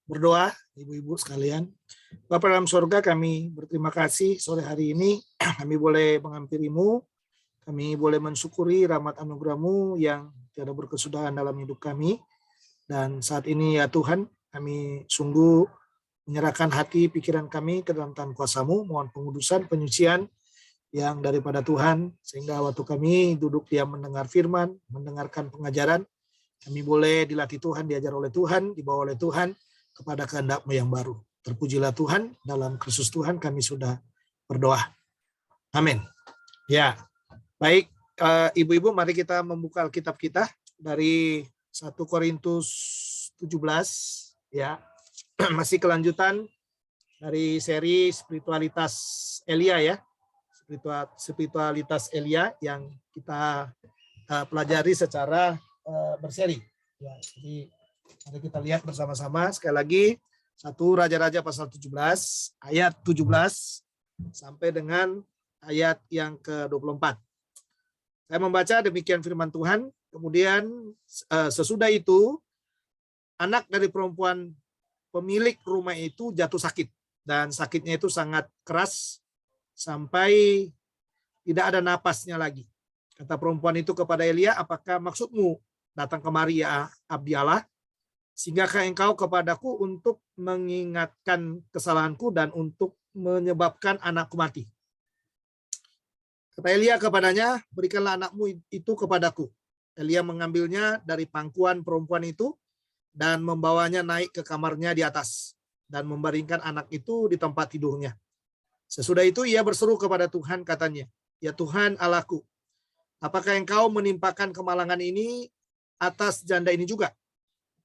Berdoa, ibu-ibu sekalian. Bapa dalam surga, kami berterima kasih sore hari ini kami boleh menghampirimu, kami boleh mensyukuri rahmat anugerah-Mu yang tiada berkesudahan dalam hidup kami. Dan saat ini ya Tuhan, kami sungguh menyerahkan hati pikiran kami ke dalam tangan kuasa-Mu, mohon pengudusan, penyucian yang daripada Tuhan, sehingga waktu kami duduk diam mendengar firman, mendengarkan pengajaran, kami boleh dilatih Tuhan, diajar oleh Tuhan, dibawa oleh Tuhan, kepada kehendak-Mu yang baru. Terpujilah Tuhan, dalam Kristus Tuhan kami sudah berdoa. Amin. Ya, baik ibu-ibu, mari kita membuka Alkitab kita dari 1 Korintus 17 ya. Masih kelanjutan dari seri spiritualitas Elia ya. Spiritualitas Elia yang kita pelajari secara berseri. Ya, jadi mari kita lihat bersama-sama sekali lagi 1 Raja-Raja pasal 17 ayat 17 sampai dengan ayat yang ke-24. Saya membaca demikian firman Tuhan. Kemudian sesudah itu anak dari perempuan pemilik rumah itu jatuh sakit, dan sakitnya itu sangat keras sampai tidak ada napasnya lagi. Kata perempuan itu kepada Elia, apakah maksudmu datang kemari ya abdi Allah? Singgahkah engkau kepadaku untuk mengingatkan kesalahanku dan untuk menyebabkan anakku mati? Kata Elia kepadanya, berikanlah anakmu itu kepadaku. Elia mengambilnya dari pangkuan perempuan itu dan membawanya naik ke kamarnya di atas dan membaringkan anak itu di tempat tidurnya. Sesudah itu ia berseru kepada Tuhan, katanya, ya Tuhan Allahku, apakah engkau menimpakan kemalangan ini atas janda ini juga,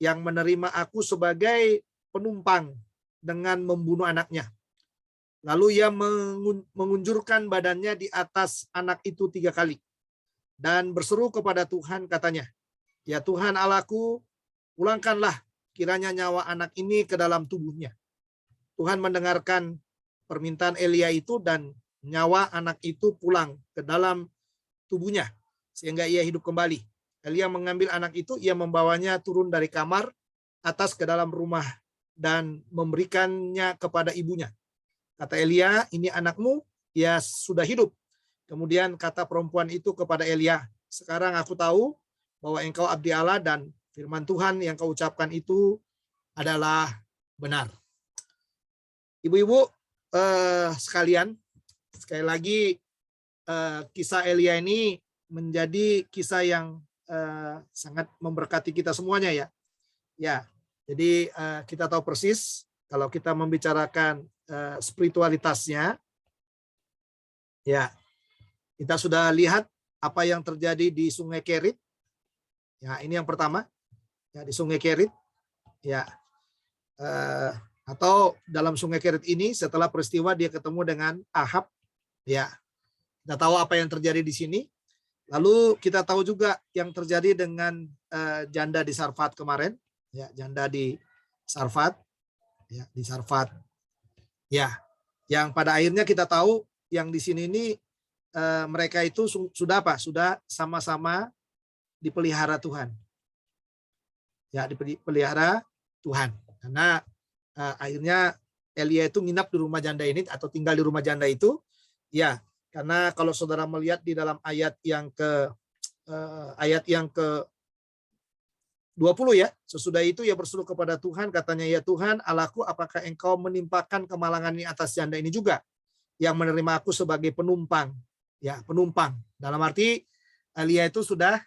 yang menerima aku sebagai penumpang dengan membunuh anaknya. Lalu ia mengunjurkan badannya di atas anak itu 3 kali dan berseru kepada Tuhan, katanya, ya Tuhan Allahku, pulangkanlah kiranya nyawa anak ini ke dalam tubuhnya. Tuhan mendengarkan permintaan Elia itu dan nyawa anak itu pulang ke dalam tubuhnya sehingga ia hidup kembali. Elia mengambil anak itu, ia membawanya turun dari kamar atas ke dalam rumah dan memberikannya kepada ibunya. Kata Elia, ini anakmu, ia sudah hidup. Kemudian kata perempuan itu kepada Elia, sekarang aku tahu bahwa engkau abdi Allah dan firman Tuhan yang kau ucapkan itu adalah benar. Ibu-ibu sekalian, sekali lagi kisah Elia ini menjadi kisah yang sangat memberkati kita semuanya ya. Ya, jadi kita tahu persis kalau kita membicarakan spiritualitasnya, ya kita sudah lihat apa yang terjadi di Sungai Kerit. Ya, ini yang pertama ya, di Sungai Kerit. Ya, atau dalam Sungai Kerit ini setelah peristiwa dia ketemu dengan Ahab. Ya, kita tahu apa yang terjadi di sini. Lalu kita tahu juga yang terjadi dengan janda di Sarfat kemarin, ya, janda di Sarfat, ya, di Sarfat, ya, yang pada akhirnya kita tahu yang di sini ini mereka itu sudah apa? Sudah sama-sama dipelihara Tuhan, ya, dipelihara Tuhan, karena akhirnya Elia itu nginap di rumah janda ini atau tinggal di rumah janda itu, ya. Karena kalau saudara melihat di dalam ayat yang ke 20 ya, sesudah itu ia berseru kepada Tuhan, katanya, ya Tuhan Allahku, apakah engkau menimpakan kemalangan ini atas janda ini juga, yang menerima aku sebagai penumpang? Ya, penumpang. Dalam arti Elia itu sudah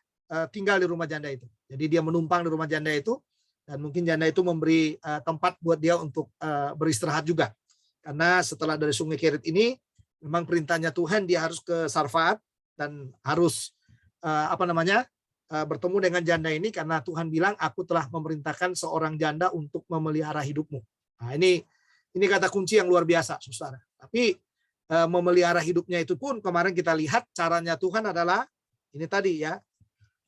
tinggal di rumah janda itu. Jadi dia menumpang di rumah janda itu, dan mungkin janda itu memberi tempat buat dia untuk beristirahat juga. Karena setelah dari Sungai Kerit ini, memang perintahnya Tuhan dia harus ke Sarfat dan harus bertemu dengan janda ini, karena Tuhan bilang aku telah memerintahkan seorang janda untuk memelihara hidupmu. Nah, ini kata kunci yang luar biasa, saudara. Tapi memelihara hidupnya itu pun kemarin kita lihat caranya Tuhan adalah ini tadi ya.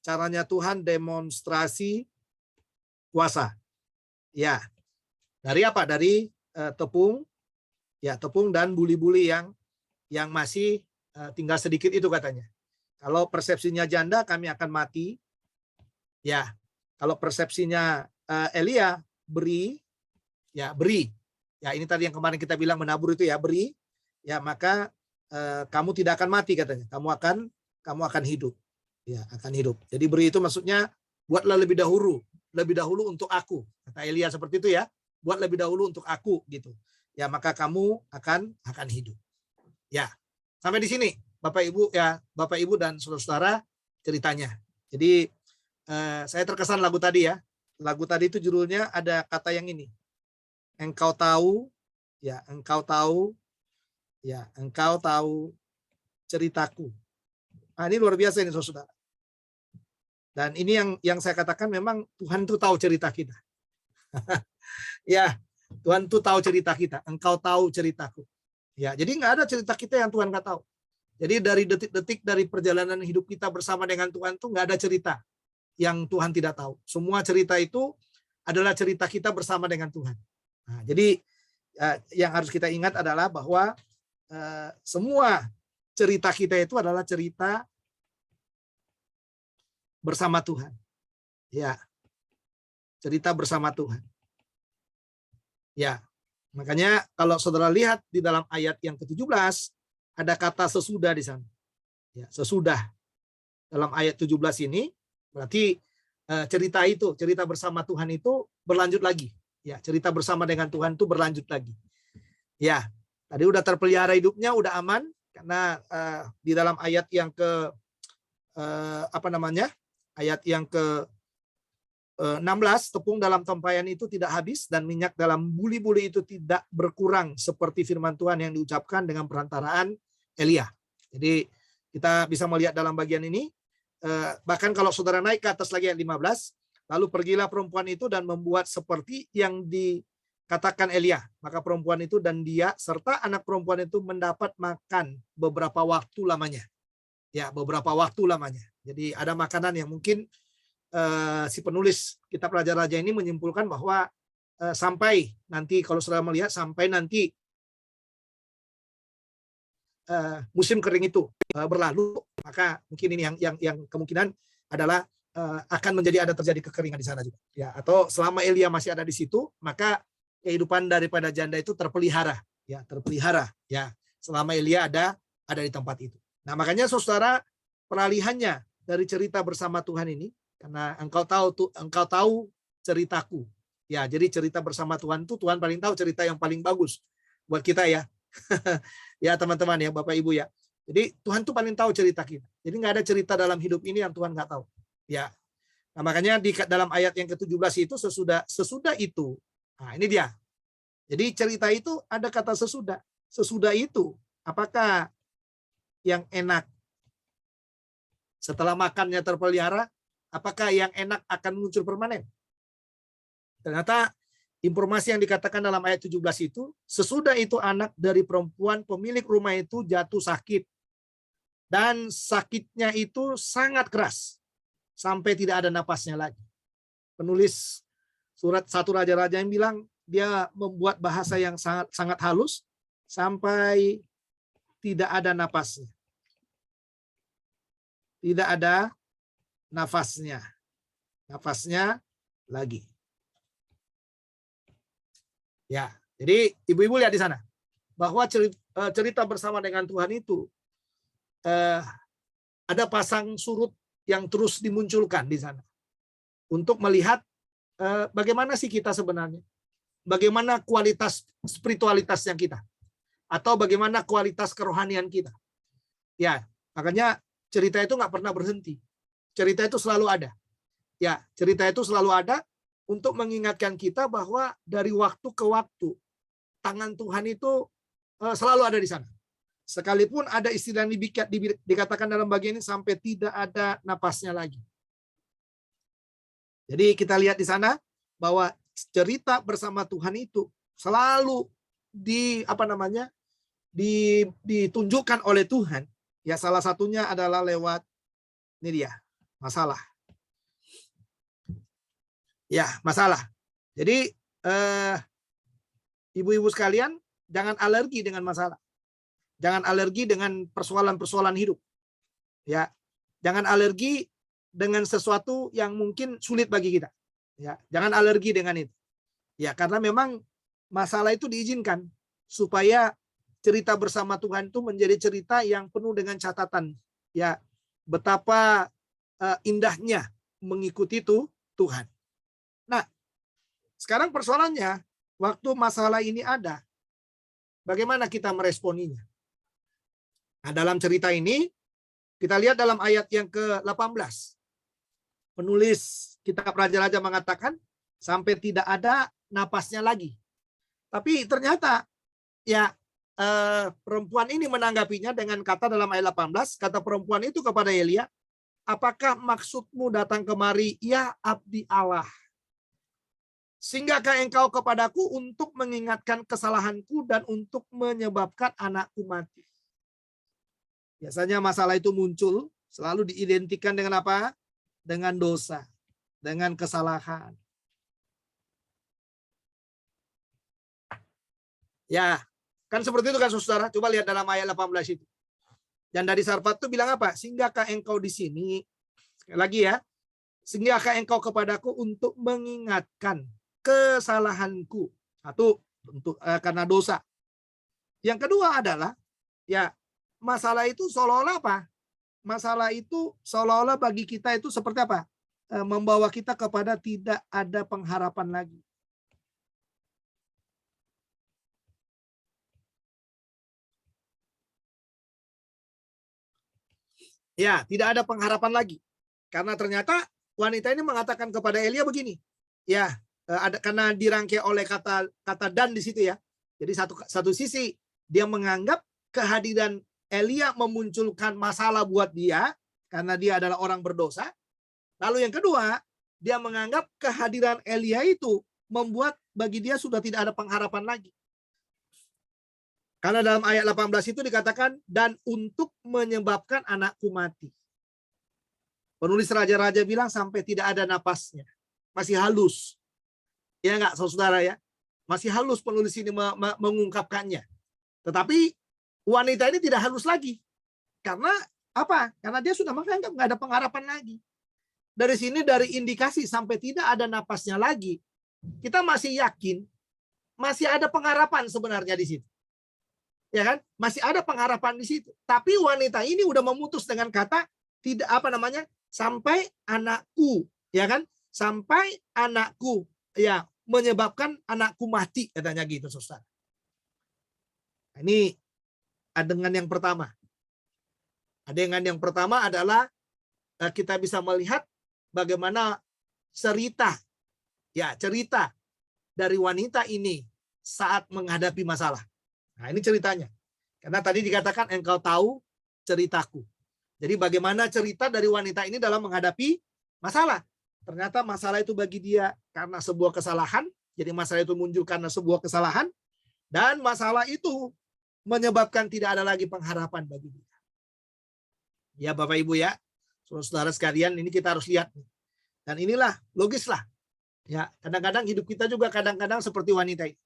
Caranya Tuhan demonstrasi kuasa. Ya. Dari apa? Dari tepung, ya, tepung dan buli-buli yang masih tinggal sedikit itu katanya. Kalau persepsinya janda, kami akan mati. Ya, kalau persepsinya Elia beri, ya beri. Ya ini tadi yang kemarin kita bilang menabur itu ya, beri. Ya maka kamu tidak akan mati katanya. Kamu akan hidup. Ya, akan hidup. Jadi beri itu maksudnya buatlah lebih dahulu untuk aku. Kata Elia seperti itu ya. Buat lebih dahulu untuk aku gitu. Ya maka kamu akan hidup. Ya. Sampai di sini Bapak Ibu ya, Bapak Ibu dan saudara-saudara ceritanya. Jadi saya terkesan lagu tadi ya. Lagu tadi itu judulnya ada kata yang ini. Engkau tahu ceritaku. Nah, ini luar biasa ini saudara. Dan ini yang saya katakan memang Tuhan itu tahu cerita kita. Ya, Tuhan itu tahu cerita kita. Engkau tahu ceritaku. Ya, jadi nggak ada cerita kita yang Tuhan nggak tahu. Jadi dari detik-detik dari perjalanan hidup kita bersama dengan Tuhan tuh nggak ada cerita yang Tuhan tidak tahu. Semua cerita itu adalah cerita kita bersama dengan Tuhan. Nah, jadi yang harus kita ingat adalah bahwa semua cerita kita itu adalah cerita bersama Tuhan. Ya. Cerita bersama Tuhan. Ya. Makanya kalau saudara lihat di dalam ayat yang ke-17 ada kata sesudah di sana. Ya, sesudah. Dalam ayat 17 ini berarti cerita bersama Tuhan itu berlanjut lagi. Ya, cerita bersama dengan Tuhan itu berlanjut lagi. Ya, tadi udah terpelihara hidupnya, udah aman karena di dalam ayat yang ke ayat yang ke 16, tepung dalam tempayan itu tidak habis dan minyak dalam buli-buli itu tidak berkurang seperti firman Tuhan yang diucapkan dengan perantaraan Elia. Jadi kita bisa melihat dalam bagian ini, bahkan kalau saudara naik ke atas lagi ayat 15, lalu pergilah perempuan itu dan membuat seperti yang dikatakan Elia. Maka perempuan itu dan dia serta anak perempuan itu mendapat makan beberapa waktu lamanya. Ya, beberapa waktu lamanya. Jadi ada makanan yang mungkin si penulis kitab Raja-Raja ini menyimpulkan bahwa sampai nanti kalau saudara melihat sampai nanti musim kering itu berlalu, maka mungkin ini yang kemungkinan adalah akan terjadi kekeringan di sana juga. Ya, atau selama Elia masih ada di situ, maka kehidupan daripada janda itu terpelihara, ya selama Elia ada di tempat itu. Nah, makanya saudara peralihannya dari cerita bersama Tuhan ini, karena engkau tahu ceritaku. Ya, jadi cerita bersama Tuhan itu Tuhan paling tahu cerita yang paling bagus buat kita ya. Ya teman-teman ya, Bapak Ibu ya. Jadi Tuhan tuh paling tahu cerita kita. Jadi nggak ada cerita dalam hidup ini yang Tuhan nggak tahu. Ya. Nah, makanya di dalam ayat yang ke-17 itu sesudah itu. Nah, ini dia. Jadi cerita itu ada kata sesudah. Sesudah itu, apakah yang enak setelah makannya terpelihara? Apakah yang enak akan muncul permanen? Ternyata informasi yang dikatakan dalam ayat 17 itu, sesudah itu anak dari perempuan pemilik rumah itu jatuh sakit. Dan sakitnya itu sangat keras. Sampai tidak ada napasnya lagi. Penulis surat 1 Raja-Raja yang bilang, dia membuat bahasa yang sangat halus, sampai tidak ada napasnya. Tidak ada nafasnya lagi. Ya, jadi ibu-ibu lihat di sana bahwa cerita bersama dengan Tuhan itu ada pasang surut yang terus dimunculkan di sana untuk melihat bagaimana sih kita sebenarnya, bagaimana kualitas spiritualitasnya kita, atau bagaimana kualitas kerohanian kita. Ya, makanya cerita itu nggak pernah berhenti. Cerita itu selalu ada. Ya, cerita itu selalu ada untuk mengingatkan kita bahwa dari waktu ke waktu tangan Tuhan itu selalu ada di sana. Sekalipun ada istilah yang dikatakan dalam bagian ini sampai tidak ada napasnya lagi. Jadi kita lihat di sana bahwa cerita bersama Tuhan itu selalu ditunjukkan oleh Tuhan. Ya, salah satunya adalah lewat ini dia, masalah. Ya, masalah. Jadi ibu-ibu sekalian, jangan alergi dengan masalah. Jangan alergi dengan persoalan-persoalan hidup. Ya, jangan alergi dengan sesuatu yang mungkin sulit bagi kita. Ya, jangan alergi dengan itu. Ya, karena memang masalah itu diizinkan supaya cerita bersama Tuhan itu menjadi cerita yang penuh dengan catatan. Ya, betapa indahnya mengikuti itu Tuhan. Nah, sekarang persoalannya, waktu masalah ini ada, bagaimana kita meresponinya? Nah, dalam cerita ini, kita lihat dalam ayat yang ke-18. Penulis kitab Raja-Raja mengatakan, sampai tidak ada napasnya lagi. Tapi ternyata, ya perempuan ini menanggapinya dengan kata dalam ayat 18, kata perempuan itu kepada Elia, apakah maksudmu datang kemari, ya abdi Allah? Singgahkah engkau kepadaku untuk mengingatkan kesalahanku dan untuk menyebabkan anakku mati? Biasanya masalah itu muncul, selalu diidentikan dengan apa? Dengan dosa, dengan kesalahan. Ya, kan seperti itu kan saudara. Coba lihat dalam ayat 18 itu. Dan dari Sarfat itu bilang apa? Singgahkah engkau di sini? Sekali lagi ya. Singgahkah engkau kepadaku untuk mengingatkan kesalahanku. Satu, untuk karena dosa. Yang kedua adalah, ya masalah itu seolah-olah apa? Masalah itu seolah-olah bagi kita itu seperti apa? Membawa kita kepada tidak ada pengharapan lagi. Ya, tidak ada pengharapan lagi. Karena ternyata wanita ini mengatakan kepada Elia begini. Ya, ada karena dirangkai oleh kata dan di situ ya. Jadi satu sisi dia menganggap kehadiran Elia memunculkan masalah buat dia karena dia adalah orang berdosa. Lalu yang kedua, dia menganggap kehadiran Elia itu membuat bagi dia sudah tidak ada pengharapan lagi. Karena dalam ayat 18 itu dikatakan, dan untuk menyebabkan anakku mati. Penulis Raja-Raja bilang sampai tidak ada napasnya. Masih halus. Ya enggak, saudara ya? Masih halus penulis ini mengungkapkannya. Tetapi wanita ini tidak halus lagi. Karena apa? Karena dia sudah menganggap nggak ada pengharapan lagi. Dari sini, dari indikasi sampai tidak ada napasnya lagi, kita masih yakin masih ada pengharapan sebenarnya di situ. Ya kan? Masih ada pengharapan di situ. Tapi wanita ini udah memutus dengan kata tidak apa namanya? Sampai anakku, ya kan? Sampai anakku, ya, menyebabkan anakku mati, katanya gitu, saudara. Ini adegan yang pertama. Adegan yang pertama adalah kita bisa melihat bagaimana cerita dari wanita ini saat menghadapi masalah. Nah, ini ceritanya. Karena tadi dikatakan engkau tahu ceritaku. Jadi bagaimana cerita dari wanita ini dalam menghadapi masalah. Ternyata masalah itu bagi dia karena sebuah kesalahan. Jadi masalah itu muncul karena sebuah kesalahan. Dan masalah itu menyebabkan tidak ada lagi pengharapan bagi dia. Ya Bapak Ibu ya, saudara sekalian, ini kita harus lihat. Dan inilah logislah. Ya, kadang-kadang hidup kita juga kadang-kadang seperti wanita ini.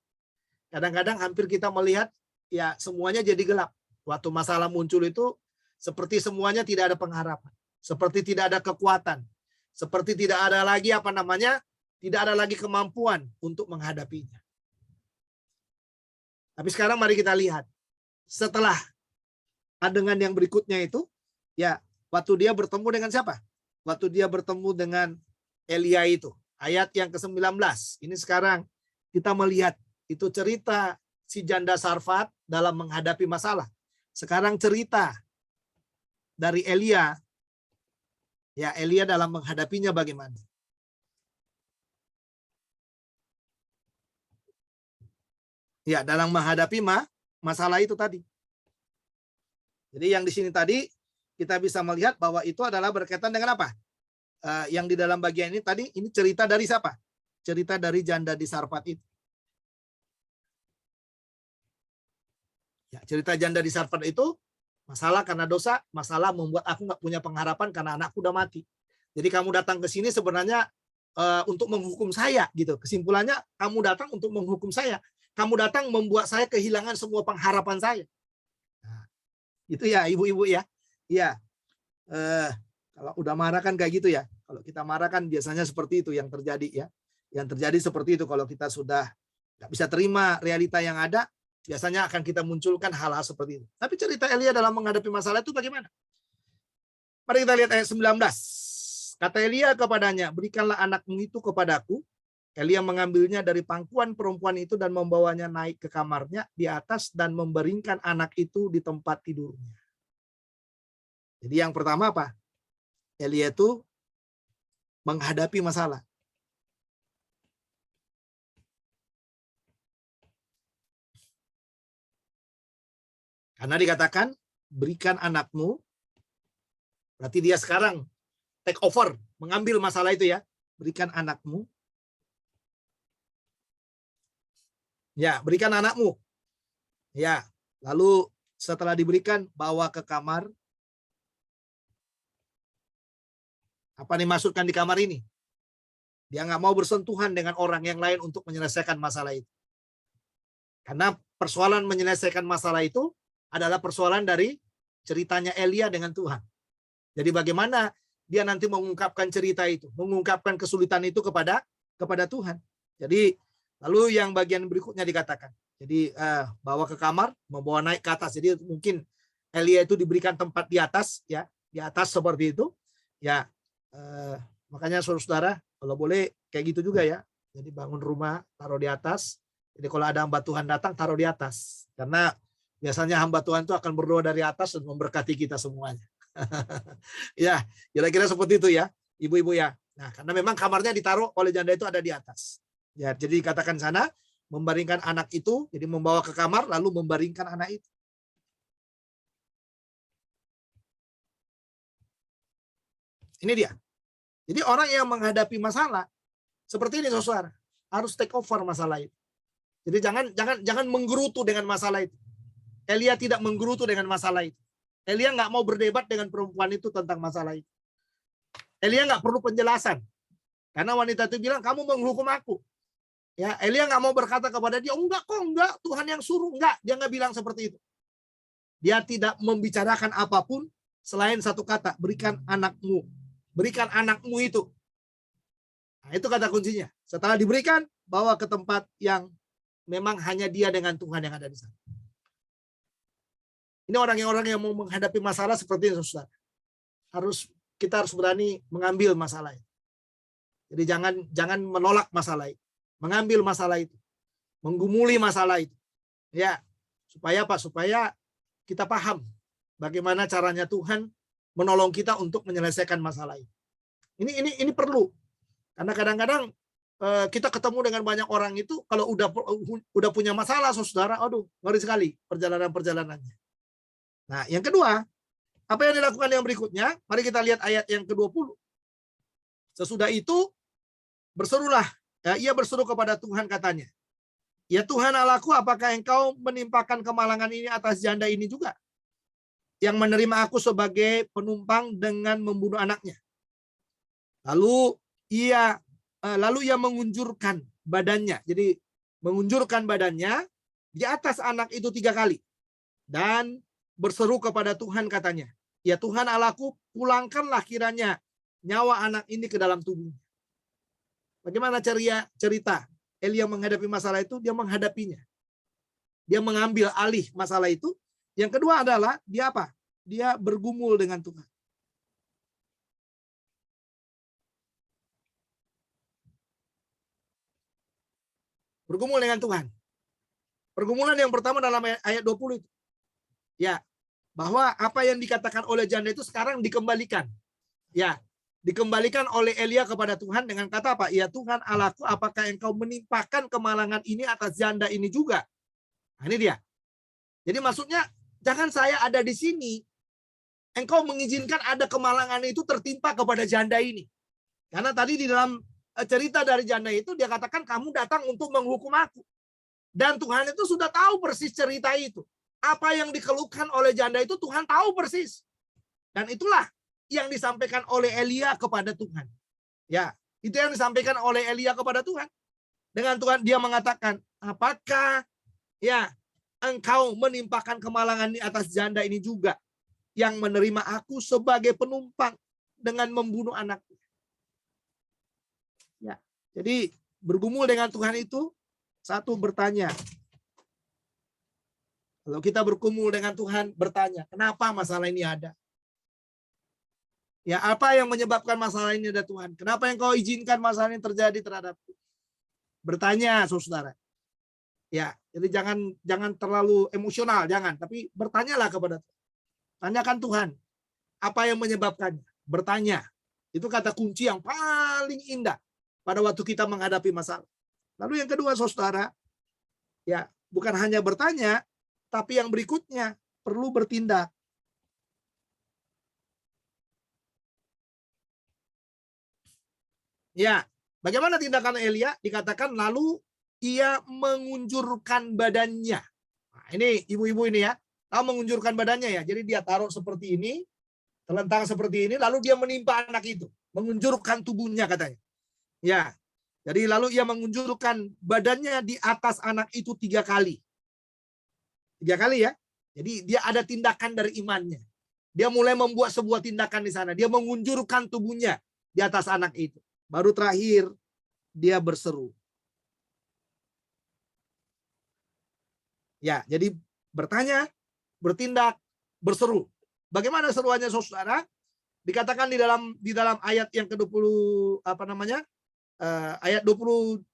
Kadang-kadang hampir kita melihat ya semuanya jadi gelap. Waktu masalah muncul itu seperti semuanya tidak ada pengharapan. Seperti tidak ada kekuatan. Seperti tidak ada lagi apa namanya? Tidak ada lagi kemampuan untuk menghadapinya. Tapi sekarang mari kita lihat. Setelah adegan yang berikutnya itu, ya waktu dia bertemu dengan siapa? Waktu dia bertemu dengan Elia itu. Ayat yang ke-19. Ini sekarang kita melihat itu cerita si janda Sarfat dalam menghadapi masalah. Sekarang cerita dari Elia. Ya, Elia dalam menghadapinya bagaimana? Ya, dalam menghadapi masalah itu tadi. Jadi yang di sini tadi kita bisa melihat bahwa itu adalah berkaitan dengan apa? Yang di dalam bagian ini tadi, ini cerita dari siapa? Cerita dari janda di Sarfat itu. Ya, cerita janda di Sarfat itu masalah karena dosa, masalah membuat aku nggak punya pengharapan karena anakku udah mati. Jadi kamu datang ke sini sebenarnya untuk menghukum saya gitu. Kesimpulannya kamu datang untuk menghukum saya. Kamu datang membuat saya kehilangan semua pengharapan saya. Nah, itu ya ibu-ibu ya. Iya. Kalau udah marah kan kayak gitu ya. Kalau kita marah kan biasanya seperti itu yang terjadi ya. Yang terjadi seperti itu kalau kita sudah nggak bisa terima realita yang ada, biasanya akan kita munculkan hal-hal seperti itu. Tapi cerita Elia dalam menghadapi masalah itu bagaimana? Mari kita lihat ayat 19. Kata Elia kepadanya, berikanlah anakmu itu kepadaku. Elia mengambilnya dari pangkuan perempuan itu dan membawanya naik ke kamarnya di atas dan membaringkan anak itu di tempat tidurnya. Jadi yang pertama apa? Elia itu menghadapi masalah. Karena dikatakan, berikan anakmu, berarti dia sekarang take over, mengambil masalah itu ya. Berikan anakmu. Ya, berikan anakmu. Ya, lalu setelah diberikan, bawa ke kamar. Apa dimaksudkan di kamar ini? Dia nggak mau bersentuhan dengan orang yang lain untuk menyelesaikan masalah itu. Karena persoalan menyelesaikan masalah itu adalah persoalan dari ceritanya Elia dengan Tuhan. Jadi bagaimana dia nanti mengungkapkan cerita itu, mengungkapkan kesulitan itu kepada Tuhan. Jadi lalu yang bagian berikutnya dikatakan. Jadi bawa ke kamar, membawa naik ke atas. Jadi mungkin Elia itu diberikan tempat di atas, ya, di atas seperti itu. Ya, makanya saudara-saudara, kalau boleh kayak gitu juga ya. Jadi bangun rumah, taruh di atas. Jadi kalau ada hamba Tuhan datang, taruh di atas. Karena biasanya hamba Tuhan itu akan berdoa dari atas dan memberkati kita semuanya. Ya, kira-kira seperti itu ya, ibu-ibu ya. Nah, karena memang kamarnya ditaruh oleh janda itu ada di atas. Ya, jadi dikatakan sana, membaringkan anak itu, jadi membawa ke kamar, lalu membaringkan anak itu. Ini dia. Jadi orang yang menghadapi masalah seperti ini, saudara, harus take over masalah itu. Jadi jangan menggerutu dengan masalah itu. Elia tidak menggerutu dengan masalah itu. Elia nggak mau berdebat dengan perempuan itu tentang masalah itu. Elia nggak perlu penjelasan. Karena wanita itu bilang, kamu menghukum aku. Ya, Elia nggak mau berkata kepada dia, enggak kok, enggak, Tuhan yang suruh, enggak. Dia nggak bilang seperti itu. Dia tidak membicarakan apapun selain satu kata, berikan anakmu. Berikan anakmu itu. Nah, itu kata kuncinya. Setelah diberikan, bawa ke tempat yang memang hanya dia dengan Tuhan yang ada di sana. Ini orang-orang yang mau menghadapi masalah seperti ini, saudara. Kita harus berani mengambil masalah itu. Jadi jangan menolak masalah itu. Mengambil masalah itu. Menggumuli masalah itu. Ya, supaya apa? Supaya kita paham bagaimana caranya Tuhan menolong kita untuk menyelesaikan masalah itu. Ini perlu. Karena kadang-kadang kita ketemu dengan banyak orang itu kalau udah punya masalah, saudara, aduh, ngeri sekali perjalanan-perjalanannya. Nah, yang kedua, apa yang dilakukan yang berikutnya? Mari kita lihat ayat yang ke-20. Sesudah itu berserulah, ya, ia berseru kepada Tuhan katanya, ya Tuhan Allahku, apakah engkau menimpakan kemalangan ini atas janda ini juga, yang menerima aku sebagai penumpang dengan membunuh anaknya. Lalu ia mengunjurkan badannya. Jadi mengunjurkan badannya di atas anak itu 3 kali. Dan berseru kepada Tuhan katanya, ya Tuhan Allahku, pulangkanlah kiranya nyawa anak ini ke dalam tubuhnya. Bagaimana cerita Elia menghadapi masalah itu? Dia menghadapinya. Dia mengambil alih masalah itu. Yang kedua adalah dia apa? Dia bergumul dengan Tuhan. Bergumul dengan Tuhan. Pergumulan yang pertama dalam ayat 20 itu. Ya, bahwa apa yang dikatakan oleh janda itu sekarang dikembalikan. Ya, dikembalikan oleh Elia kepada Tuhan dengan kata apa? Ya Tuhan Allahku, apakah engkau menimpakan kemalangan ini atas janda ini juga? Nah, ini dia. Jadi maksudnya, jangan saya ada di sini, engkau mengizinkan ada kemalangan itu tertimpa kepada janda ini. Karena tadi di dalam cerita dari janda itu, dia katakan kamu datang untuk menghukum aku. Dan Tuhan itu sudah tahu persis cerita itu. Apa yang dikeluhkan oleh janda itu Tuhan tahu persis. Dan itulah yang disampaikan oleh Elia kepada Tuhan. Ya, itu yang disampaikan oleh Elia kepada Tuhan. Dengan Tuhan dia mengatakan, apakah ya engkau menimpakan kemalangan di atas janda ini juga, yang menerima aku sebagai penumpang dengan membunuh anaknya. Jadi bergumul dengan Tuhan itu satu bertanya. Kalau kita bergumul dengan Tuhan bertanya, kenapa masalah ini ada? Ya, apa yang menyebabkan masalah ini ada Tuhan? Kenapa yang kau izinkan masalah ini terjadi terhadapku? Bertanya, saudara. Ya, jadi jangan terlalu emosional, jangan. Tapi bertanyalah kepada Tuhan. Tanyakan Tuhan, apa yang menyebabkannya? Bertanya. Itu kata kunci yang paling indah pada waktu kita menghadapi masalah. Lalu yang kedua, saudara, ya bukan hanya bertanya, tapi yang berikutnya perlu bertindak. Ya, bagaimana tindakan Elia? Dikatakan lalu ia mengunjurkan badannya. Nah, ini ibu-ibu ini ya, lalu mengunjurkan badannya ya. Jadi dia taruh seperti ini, telentang seperti ini, lalu dia menimpa anak itu, mengunjurkan tubuhnya katanya. Ya, jadi lalu ia mengunjurkan badannya di atas anak itu 3 kali. 3 kali ya. Jadi dia ada tindakan dari imannya. Dia mulai membuat sebuah tindakan di sana. Dia mengunjurkan tubuhnya di atas anak itu. Baru terakhir dia berseru. Ya, jadi bertanya, bertindak, berseru. Bagaimana seruannya saudara? Dikatakan di dalam ayat yang ke-20 ayat 21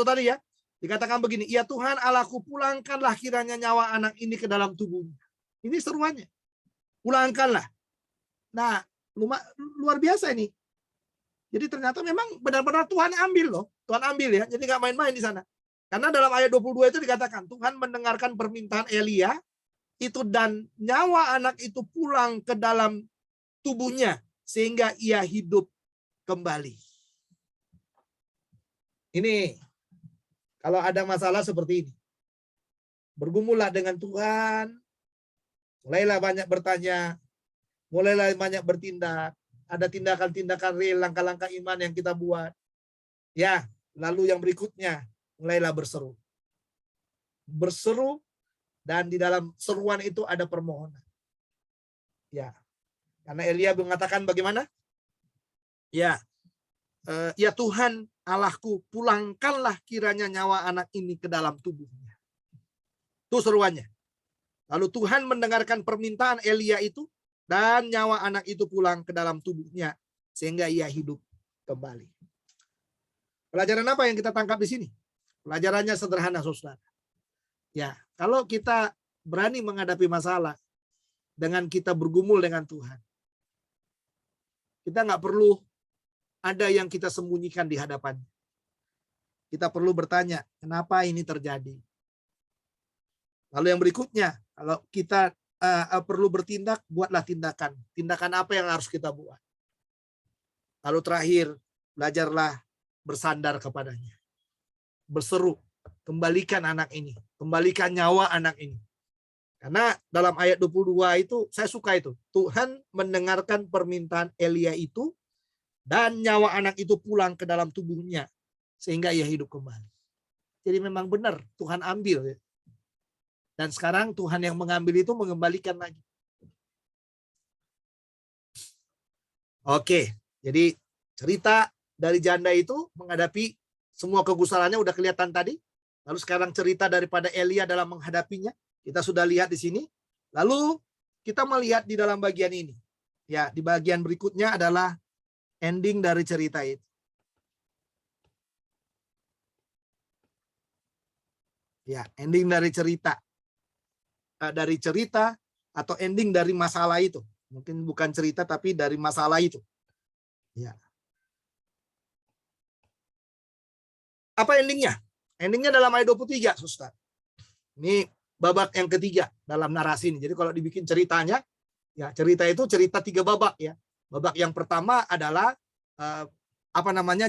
tadi ya. Dikatakan begini, ya Tuhan Allahku, pulangkanlah kiranya nyawa anak ini ke dalam tubuhnya. Ini seruannya. Pulangkanlah. Nah, luar biasa ini. Jadi ternyata memang benar-benar Tuhan ambil loh. Tuhan ambil ya. Jadi nggak main-main di sana. Karena dalam ayat 22 itu dikatakan, Tuhan mendengarkan permintaan Elia itu dan nyawa anak itu pulang ke dalam tubuhnya sehingga ia hidup kembali. Ini kalau ada masalah seperti ini. Bergumullah dengan Tuhan. Mulailah banyak bertanya. Mulailah banyak bertindak. Ada tindakan-tindakan real, langkah-langkah iman yang kita buat. Ya, lalu yang berikutnya, mulailah berseru. Berseru, dan di dalam seruan itu ada permohonan. Ya, karena Elia mengatakan bagaimana? Ya, ya Tuhan Allahku, pulangkanlah kiranya nyawa anak ini ke dalam tubuhnya. Itu seruannya. Lalu Tuhan mendengarkan permintaan Elia itu, dan nyawa anak itu pulang ke dalam tubuhnya sehingga ia hidup kembali. Pelajaran apa yang kita tangkap di sini? Pelajarannya sederhana, saudara. Ya, kalau kita berani menghadapi masalah dengan kita bergumul dengan Tuhan, kita nggak perlu ada yang kita sembunyikan di hadapannya. Kita perlu bertanya, kenapa ini terjadi? Lalu yang berikutnya, kalau kita perlu bertindak, buatlah tindakan. Tindakan apa yang harus kita buat? Lalu terakhir, belajarlah bersandar kepadanya. Berseru, kembalikan anak ini. Kembalikan nyawa anak ini. Karena dalam ayat 22 itu, saya suka itu. Tuhan mendengarkan permintaan Elia itu, dan nyawa anak itu pulang ke dalam tubuhnya, sehingga ia hidup kembali. Jadi memang benar, Tuhan ambil. Dan sekarang Tuhan yang mengambil itu mengembalikan lagi. Oke, jadi cerita dari janda itu menghadapi semua kegusarannya udah kelihatan tadi. Lalu sekarang cerita daripada Elia dalam menghadapinya. Kita sudah lihat di sini. Lalu kita melihat di dalam bagian ini. Ya, di bagian berikutnya adalah ending dari cerita itu. Ya, ending dari cerita. Dari cerita atau ending dari masalah itu. Mungkin bukan cerita tapi dari masalah itu. Ya. Apa endingnya? Endingnya dalam ayat 23, Saudara. Ini babak yang ketiga dalam narasi ini. Jadi kalau dibikin ceritanya, ya cerita itu cerita 3 babak ya. Babak yang pertama adalah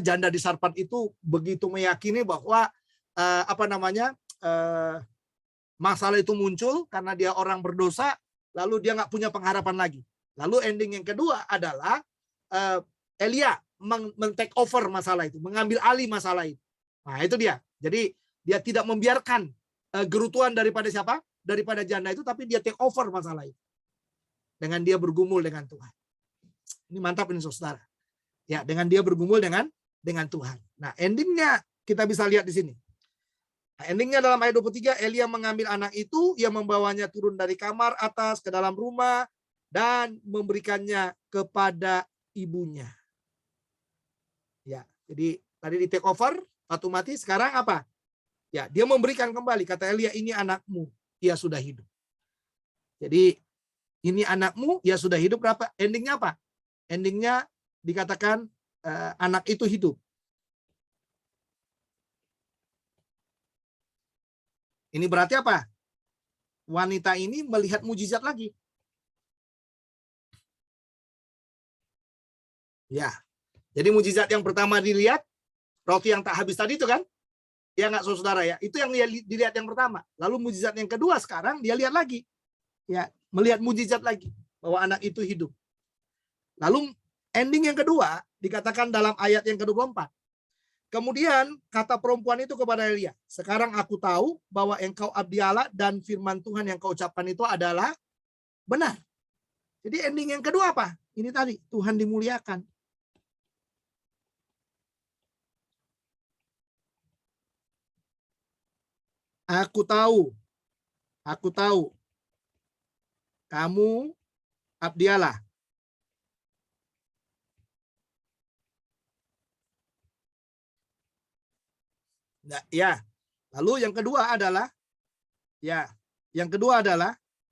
janda di Sarfat itu begitu meyakini bahwa masalah itu muncul karena dia orang berdosa, lalu dia nggak punya pengharapan lagi. Lalu ending yang kedua adalah Elia men-take over masalah itu, mengambil alih masalah itu. Nah itu dia. Jadi dia tidak membiarkan gerutuan daripada siapa? Daripada janda itu, tapi dia take over masalah itu. Dengan dia bergumul dengan Tuhan. Ini mantap ini saudara. Ya, dengan dia bergumul dengan dengan Tuhan. Nah, endingnya kita bisa lihat di sini. Nah, endingnya dalam ayat 23, Elia mengambil anak itu, ia membawanya turun dari kamar atas ke dalam rumah dan memberikannya kepada ibunya. Ya, jadi tadi di take over, waktu mati, sekarang apa? Ya, dia memberikan kembali, kata Elia, ini anakmu, ia sudah hidup. Jadi ini anakmu, ia sudah hidup. Berapa? Endingnya apa? Endingnya dikatakan anak itu hidup. Ini berarti apa? Wanita ini melihat mujizat lagi. Ya, jadi mujizat yang pertama dilihat, roti yang tak habis tadi itu kan? Ya nggak, saudara ya? Itu yang dia dilihat yang pertama. Lalu mujizat yang kedua sekarang dia lihat lagi. Ya, melihat mujizat lagi bahwa anak itu hidup. Lalu ending yang kedua dikatakan dalam ayat yang ke-24. Kemudian kata perempuan itu kepada Elia, sekarang aku tahu bahwa engkau abdi Allah dan firman Tuhan yang kau ucapkan itu adalah benar. Jadi ending yang kedua apa? Ini tadi, Tuhan dimuliakan. Aku tahu, kamu abdi Allah. Nah, ya. Lalu yang kedua adalah,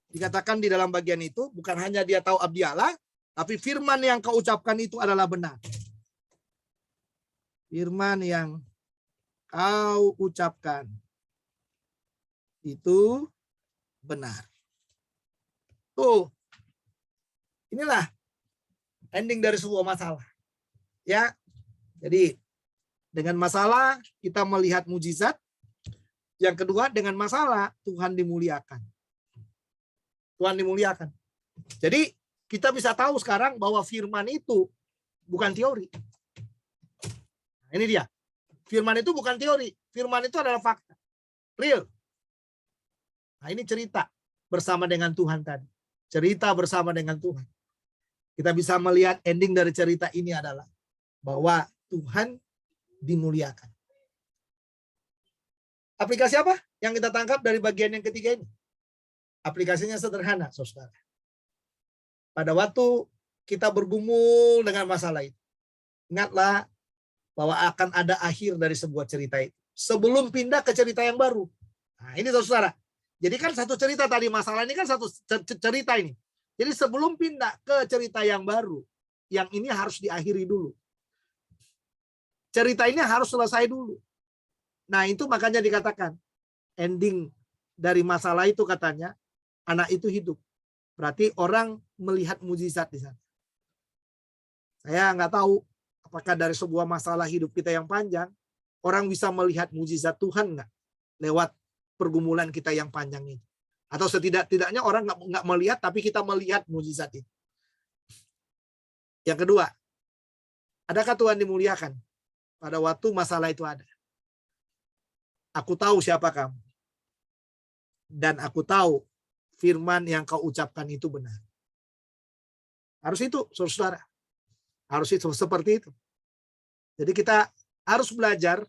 dikatakan di dalam bagian itu, bukan hanya dia tahu abdi Allah, tapi firman yang kau ucapkan itu adalah benar. Firman yang kau ucapkan itu benar. Tuh, inilah ending dari sebuah masalah. Ya, jadi dengan masalah kita melihat mujizat. Yang kedua, dengan masalah Tuhan dimuliakan. Tuhan dimuliakan. Jadi kita bisa tahu sekarang bahwa firman itu bukan teori. Nah, ini dia. Firman itu bukan teori. Firman itu adalah fakta. Real. Nah, ini cerita bersama dengan Tuhan tadi. Cerita bersama dengan Tuhan. Kita bisa melihat ending dari cerita ini adalah bahwa Tuhan dimuliakan. Aplikasi apa yang kita tangkap dari bagian yang ketiga ini? Aplikasinya sederhana, saudara. Pada waktu kita bergumul dengan masalah itu, ingatlah bahwa akan ada akhir dari sebuah cerita itu. Sebelum pindah ke cerita yang baru. Nah, ini saudara. Jadi kan satu cerita tadi, masalah ini kan satu cerita ini. Jadi sebelum pindah ke cerita yang baru, yang ini harus diakhiri dulu. Cerita ini harus selesai dulu. Nah, itu makanya dikatakan ending dari masalah itu katanya anak itu hidup. Berarti orang melihat mujizat di sana. Saya nggak tahu apakah dari sebuah masalah hidup kita yang panjang, orang bisa melihat mujizat Tuhan nggak lewat pergumulan kita yang panjang ini. Atau setidak-tidaknya orang nggak melihat, tapi kita melihat mujizat itu. Yang kedua, adakah Tuhan dimuliakan pada waktu masalah itu ada? Aku tahu siapa kamu. Dan aku tahu firman yang kau ucapkan itu benar. Harus itu, saudara. Harus itu, seperti itu. Jadi kita harus belajar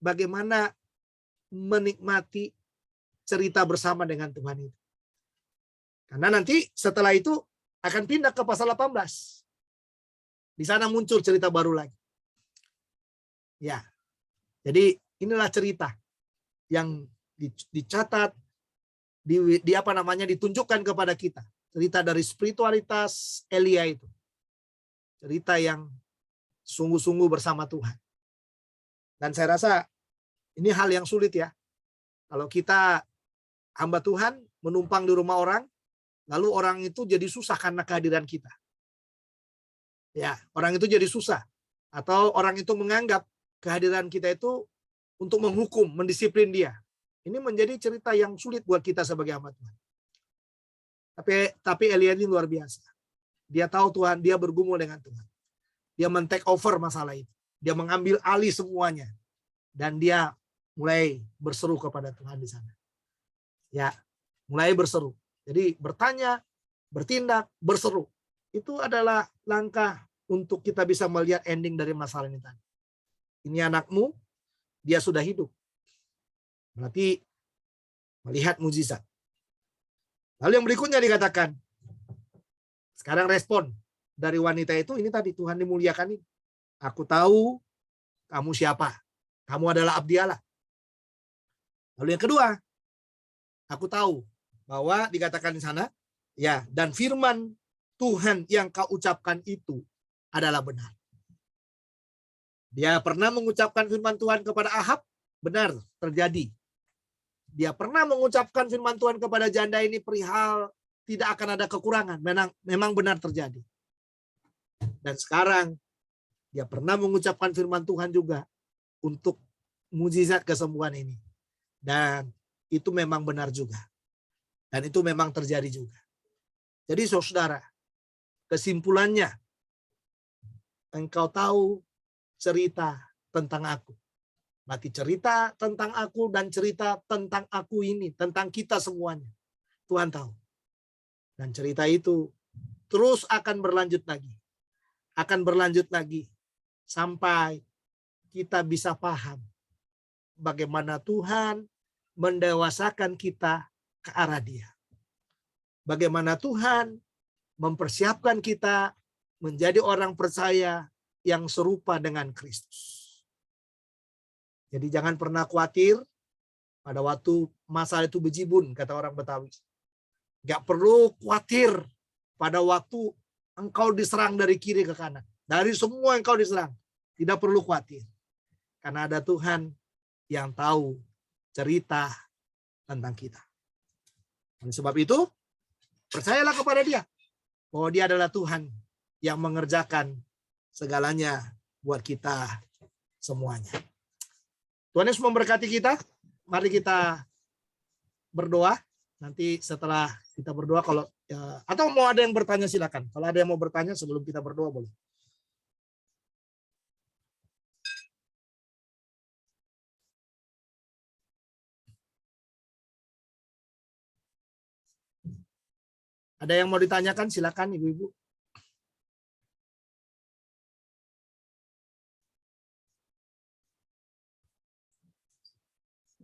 bagaimana menikmati cerita bersama dengan Tuhan itu. Karena nanti setelah itu akan pindah ke pasal 18. Di sana muncul cerita baru lagi. Ya. Jadi inilah cerita yang dicatat, ditunjukkan kepada kita. Cerita dari spiritualitas Elia itu. Cerita yang sungguh-sungguh bersama Tuhan. Dan saya rasa ini hal yang sulit ya. Kalau kita hamba Tuhan menumpang di rumah orang, lalu orang itu jadi susah karena kehadiran kita. Ya, orang itu jadi susah. Atau orang itu menganggap kehadiran kita itu untuk menghukum, mendisiplin dia. Ini menjadi cerita yang sulit buat kita sebagai hamba Tuhan. Tapi Elia ini luar biasa. Dia tahu Tuhan, dia bergumul dengan Tuhan. Dia men-take over masalah itu. Dia mengambil alih semuanya. Dan dia mulai berseru kepada Tuhan di sana. Ya, mulai berseru. Jadi bertanya, bertindak, berseru. Itu adalah langkah untuk kita bisa melihat ending dari masalah ini tadi. ini anakmu, dia sudah hidup. Berarti melihat mujizat. Lalu yang berikutnya dikatakan, sekarang respon dari wanita itu, ini tadi Tuhan dimuliakan ini. Aku tahu kamu siapa. Kamu adalah abdi Allah. Lalu yang kedua, aku tahu bahwa dikatakan di sana, ya, dan firman Tuhan yang kau ucapkan itu adalah benar. Dia pernah mengucapkan firman Tuhan kepada Ahab, benar terjadi. Dia pernah mengucapkan firman Tuhan kepada janda ini perihal tidak akan ada kekurangan. Memang benar terjadi. Dan sekarang dia pernah mengucapkan firman Tuhan juga untuk mujizat kesembuhan ini. Dan itu memang benar juga. Dan itu memang terjadi juga. Jadi saudara, kesimpulannya, engkau tahu cerita tentang aku. Berarti cerita tentang aku dan cerita tentang aku ini, tentang kita semuanya. Tuhan tahu. Dan cerita itu terus akan berlanjut lagi. Akan berlanjut lagi. Sampai kita bisa paham bagaimana Tuhan mendewasakan kita ke arah Dia. Bagaimana Tuhan mempersiapkan kita menjadi orang percaya yang serupa dengan Kristus. Jadi jangan pernah khawatir pada waktu masa itu bejibun, kata orang Betawi. Gak perlu khawatir pada waktu engkau diserang dari kiri ke kanan. Dari semua engkau diserang. Tidak perlu khawatir. Karena ada Tuhan yang tahu cerita tentang kita. Dan sebab itu, percayalah kepada Dia. Bahwa Dia adalah Tuhan yang mengerjakan segalanya buat kita semuanya. Tuhan Yesus memberkati kita. Mari kita berdoa. Nanti setelah kita berdoa, kalau atau mau ada yang bertanya silakan. Kalau ada yang mau bertanya sebelum kita berdoa boleh. Ada yang mau ditanyakan silakan ibu-ibu.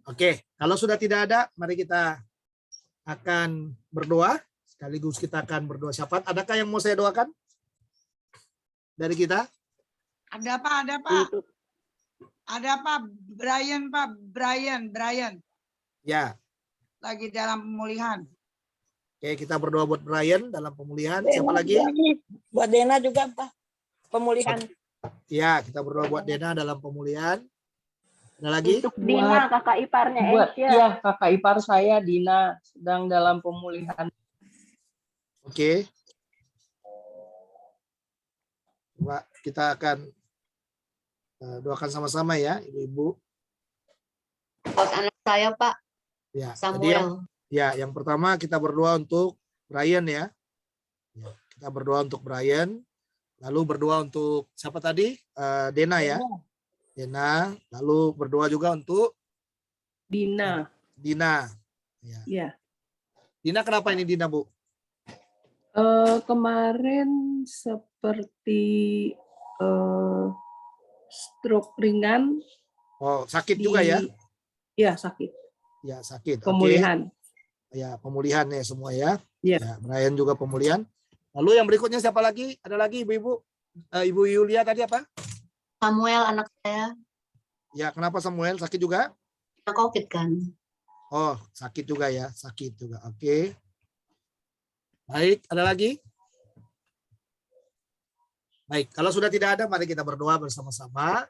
Oke, kalau sudah tidak ada, mari kita akan berdoa. Sekaligus kita akan berdoa syafaat. Adakah yang mau saya doakan? Dari kita? Ada Pak, ada Pak. Ada Pak, Brian. Ya. Lagi dalam pemulihan. Oke, kita berdoa buat Brian dalam pemulihan. Siapa lagi? Buat Dena juga, Pak. Pemulihan. Ya, kita berdoa buat Dena dalam pemulihan. Ada lagi? Untuk Dina, kakak iparnya Iya, kakak ipar saya, Dina, sedang dalam pemulihan. Oke. Coba kita akan doakan sama-sama ya, ibu-ibu. Buat anak saya, Pak. Ya, Samuel. yang pertama kita berdoa untuk Brian ya. Kita berdoa untuk Brian. Lalu berdoa untuk siapa tadi? Dena ya. Dena. Lalu berdoa juga untuk Dina. Ya. Iya. Dina kenapa ini Dina, Bu? Kemarin seperti stroke ringan. Oh, sakit juga ya? Iya, sakit. Ya, sakit. Pemulihan. Oke. Ya, pemulihan ya semua ya. Iya. Ya, Brian juga pemulihan. Lalu yang berikutnya siapa lagi? Ada lagi ibu-ibu? Ibu Yulia tadi apa? Samuel, anak saya. Ya, kenapa Samuel? Sakit juga? Kena COVID kan. Oh, sakit juga ya. Sakit juga. Oke. Baik, ada lagi? Baik, kalau sudah tidak ada, mari kita berdoa bersama-sama.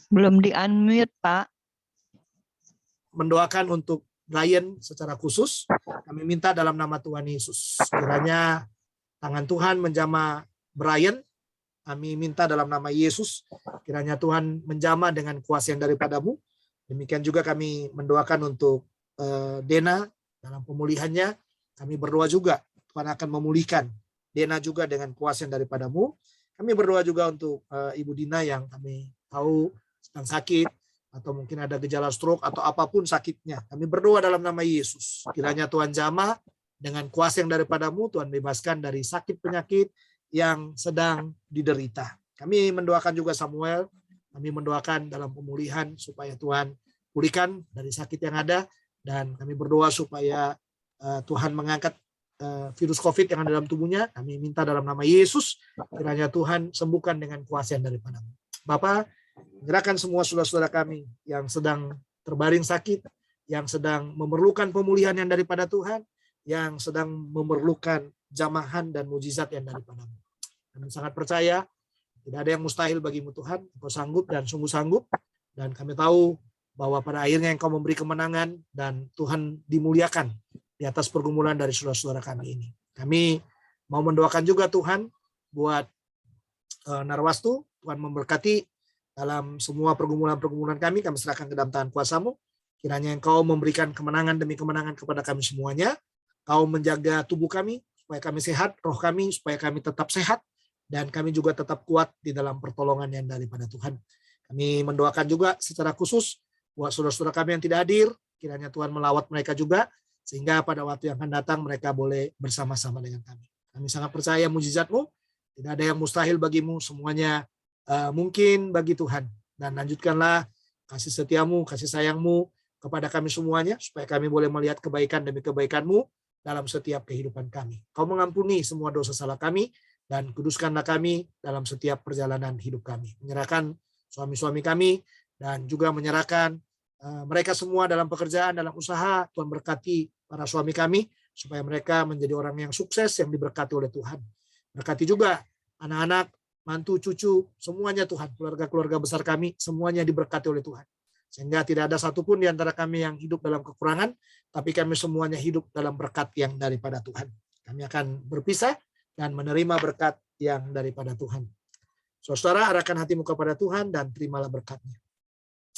Belum di-unmute, Pak. mendoakan untuk Brian secara khusus. Kami minta dalam nama Tuhan Yesus. Kiranya tangan Tuhan menjamah Brian. Kami minta dalam nama Yesus. Kiranya Tuhan menjamah dengan kuasa yang daripadamu. Demikian juga kami mendoakan untuk Dena dalam pemulihannya. Kami berdoa juga Tuhan akan memulihkan Dena juga dengan kuasa yang daripadamu. Kami berdoa juga untuk Ibu Dina yang kami tahu sedang sakit, atau mungkin ada gejala stroke atau apapun sakitnya. Kami berdoa dalam nama Yesus. Kiranya Tuhan jamah dengan kuasa yang daripadamu, Tuhan bebaskan dari sakit penyakit yang sedang diderita. Kami mendoakan juga Samuel. Kami mendoakan dalam pemulihan supaya Tuhan pulihkan dari sakit yang ada. Dan kami berdoa supaya Tuhan mengangkat virus COVID yang ada dalam tubuhnya. Kami minta dalam nama Yesus. Kiranya Tuhan sembuhkan dengan kuasa yang daripadamu. Bapa, gerakkan semua saudara-saudara kami yang sedang terbaring sakit, yang sedang memerlukan pemulihan yang daripada Tuhan, yang sedang memerlukan jamahan dan mujizat yang daripadamu. Kami sangat percaya, tidak ada yang mustahil bagimu Tuhan. Engkau sanggup dan sungguh sanggup. Dan kami tahu bahwa pada akhirnya Engkau memberi kemenangan dan Tuhan dimuliakan di atas pergumulan dari saudara-saudara kami ini. Kami mau mendoakan juga Tuhan buat Narwastu. Tuhan memberkati dalam semua pergumulan-pergumulan kami serahkan ke dalam tangan kuasa-Mu. Kiranya Engkau memberikan kemenangan demi kemenangan kepada kami semuanya. Kau menjaga tubuh kami, supaya kami sehat, roh kami, supaya kami tetap sehat, dan kami juga tetap kuat di dalam pertolongan yang daripada Tuhan. Kami mendoakan juga secara khusus buat saudara-saudara kami yang tidak hadir, kiranya Tuhan melawat mereka juga, sehingga pada waktu yang akan datang mereka boleh bersama-sama dengan kami. Kami sangat percaya mujizat-Mu, tidak ada yang mustahil bagimu, semuanya mungkin bagi Tuhan. Dan lanjutkanlah kasih setiamu, kasih sayangmu kepada kami semuanya, supaya kami boleh melihat kebaikan demi kebaikan-Mu dalam setiap kehidupan kami. Kau mengampuni semua dosa salah kami, dan kuduskanlah kami dalam setiap perjalanan hidup kami. Menyerahkan suami-suami kami, dan juga menyerahkan mereka semua dalam pekerjaan, dalam usaha. Tuhan berkati para suami kami, supaya mereka menjadi orang yang sukses, yang diberkati oleh Tuhan. Berkati juga anak-anak, mantu, cucu, semuanya Tuhan, keluarga-keluarga besar kami, semuanya diberkati oleh Tuhan. Sehingga tidak ada satupun di antara kami yang hidup dalam kekurangan, tapi kami semuanya hidup dalam berkat yang daripada Tuhan. Kami akan berpisah dan menerima berkat yang daripada Tuhan. Saudara, arahkan hatimu kepada Tuhan dan terimalah berkat-Nya.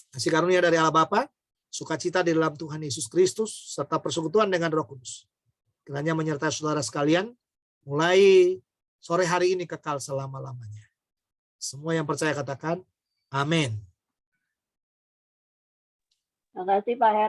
Kasih karunia dari Allah Bapa, sukacita di dalam Tuhan Yesus Kristus, serta persekutuan dengan Roh Kudus. Kiranya menyertai saudara sekalian, mulai sore hari ini kekal selama-lamanya. Semua yang percaya katakan, amin. Terima kasih Pak Her.